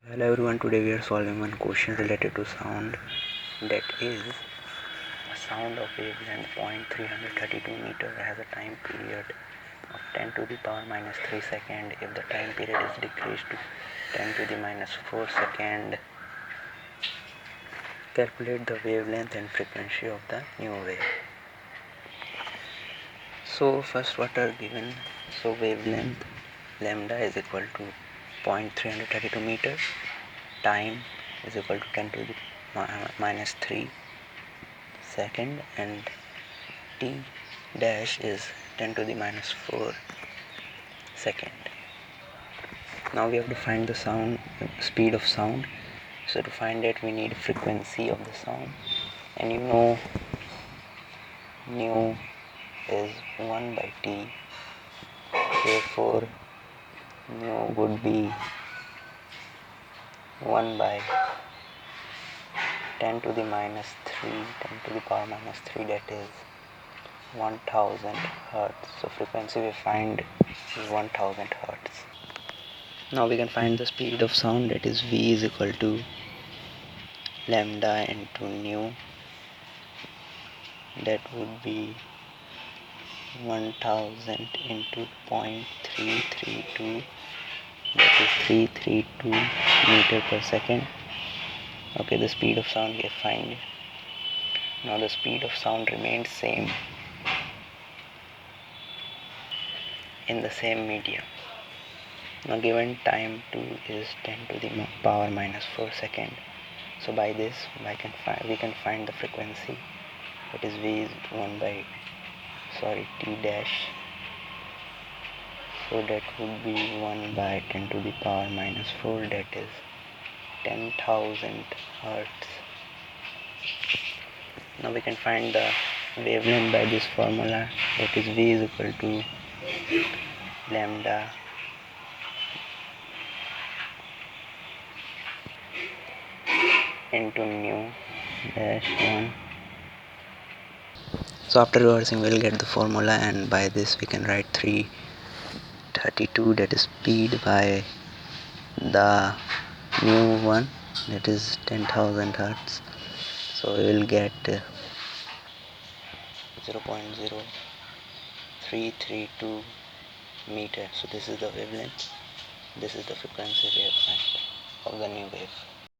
Hello everyone, today we are solving one question related to sound, that is a sound of wavelength 0.332 meter has a time period of 10 to the power minus 3 second. If the time period is decreased to 10 to the minus 4 second, calculate the wavelength and frequency of the new wave. So first what are given, so wavelength lambda is equal to 0.332 meter, time is equal to 10 to the minus 3 second, and t dash is 10 to the minus 4 second. Now we have to find the sound speed of sound. So to find it we need frequency of the sound, and you know nu is 1 by t, therefore nu would be 1 by 10 to the minus 3, 10 to the power minus 3, that is 1000 hertz. So frequency we find is 1000 hertz. Now we can find the speed of sound, that is v is equal to lambda into nu, that would be 1000 into 0.332, that is 332 meter per second. Okay, the speed of sound we have found. Now the speed of sound remains same in the same medium. Now given time 2 is 10 to the power minus 4 second. So by this we can find the frequency, that is v is 1 by t dash, so that would be 1 by 10 to the power minus 4, that is 10,000 hertz. Now we can find the wavelength by this formula, that is v is equal to lambda into nu dash 1. So after reversing we'll get the formula, and by this we can write 332, that is speed, by the new one, that is 10,000 hertz. So we will get 0.0332 meter. So this is the wavelength, this is the frequency we have found of the new wave.